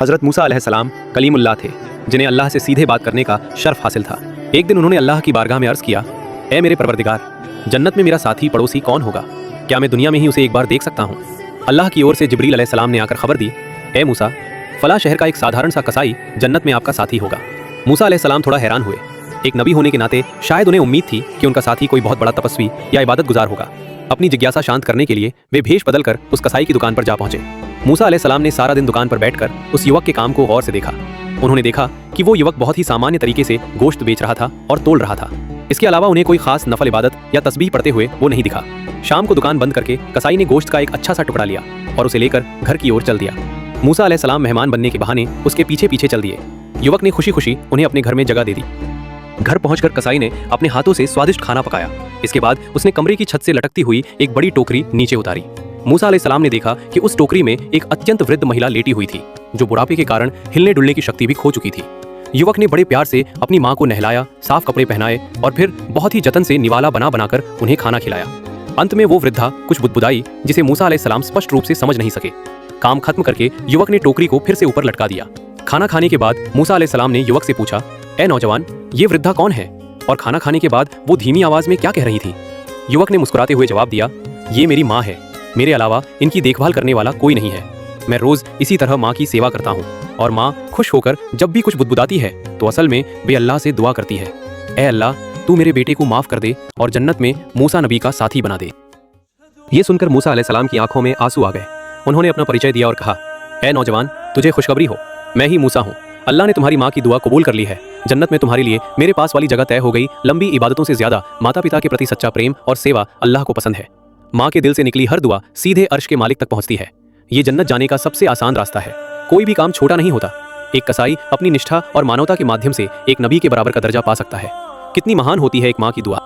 हज़रत मूसा अलैहिस्सलाम कलीमुल्लाह थे, जिन्हें अल्लाह से सीधे बात करने का शर्फ हासिल था। एक दिन उन्होंने अल्लाह की बारगाह में अर्ज़ किया, ए मेरे परवरदिगार, जन्नत में मेरा साथी पड़ोसी कौन होगा? क्या मैं दुनिया में ही उसे एक बार देख सकता हूँ? अल्लाह की ओर से जिब्रील अलैहिस्सलाम ने आकर खबर दी, ए मूसा, फला शहर का एक साधारण सा कसाई जन्नत में आपका साथी होगा। मूसा अलैहिस्सलाम थोड़ा हैरान हुए। एक नबी होने के नाते शायद उन्हें उम्मीद थी कि उनका साथी कोई बहुत बड़ा तपस्वी या इबादत गुजार होगा। अपनी जिज्ञासा शांत करने के लिए वे भेष बदलकर उस कसाई की दुकान पर जा पहुंचे। मूसा अलैहिस्सलाम ने सारा दिन दुकान पर बैठकर उस युवक के काम को गौर से देखा। उन्होंने देखा कि वो युवक बहुत ही सामान्य तरीके से गोश्त बेच रहा था और तोल रहा था। इसके अलावा उन्हें कोई खास नफल इबादत या तस्बीह पढ़ते हुए वो नहीं दिखा। शाम को दुकान बंद करके कसाई ने गोश्त का एक अच्छा सा टुकड़ा लिया और उसे लेकर घर की ओर चल दिया। मूसा अलैहिस्सलाम मेहमान बनने के बहाने उसके पीछे पीछे चल दिए। युवक ने खुशी खुशी उन्हें अपने घर में जगह दे दी। घर पहुंचकर कसाई ने अपने हाथों से स्वादिष्ट खाना पकाया। इसके बाद उसने कमरे की छत से लटकती हुई एक बड़ी टोकरी नीचे उतारी। मूसा अलैहिस्सलाम ने देखा कि उस टोकरी में एक अत्यंत वृद्ध महिला लेटी हुई थी, जो बुढ़ापे के कारण हिलने डुलने की शक्ति भी खो चुकी थी। युवक ने बड़े प्यार से अपनी माँ को नहलाया, साफ कपड़े पहनाए और फिर बहुत ही जतन से निवाला बना बनाकर उन्हें खाना खिलाया। अंत में वो वृद्धा कुछ बुदबुदाई, जिसे मूसा अलैहिस्सलाम स्पष्ट रूप से समझ नहीं सके। काम खत्म करके युवक ने टोकरी को फिर से ऊपर लटका दिया। खाना खाने के बाद मूसा अलैहिस्सलाम ने युवक से पूछा, ए नौजवान, ये वृद्धा कौन है और खाना खाने के बाद वो धीमी आवाज में क्या कह रही थी? युवक ने मुस्कुराते हुए जवाब दिया, ये मेरी माँ है। मेरे अलावा इनकी देखभाल करने वाला कोई नहीं है। मैं रोज इसी तरह माँ की सेवा करता हूँ और माँ खुश होकर जब भी कुछ बुदबुदाती है तो असल में वे अल्लाह से दुआ करती है, ए अल्लाह, तू मेरे बेटे को माफ कर दे और जन्नत में मूसा नबी का साथी बना दे। ये सुनकर मूसा अलैहिस्सलाम की आंखों में आंसू आ गए। उन्होंने अपना परिचय दिया और कहा, ए नौजवान, तुझे खुशखबरी हो, मैं ही मूसा हूँ। अल्लाह ने तुम्हारी माँ की दुआ कबूल कर ली है। जन्नत में तुम्हारे लिए मेरे पास वाली जगह तय हो गई। लंबी इबादतों से ज्यादा माता पिता के प्रति सच्चा प्रेम और सेवा अल्लाह को पसंद है। माँ के दिल से निकली हर दुआ सीधे अर्श के मालिक तक पहुंचती है। ये जन्नत जाने का सबसे आसान रास्ता है। कोई भी काम छोटा नहीं होता। एक कसाई अपनी निष्ठा और मानवता के माध्यम से एक नबी के बराबर का दर्जा पा सकता है। कितनी महान होती है एक माँ की दुआ।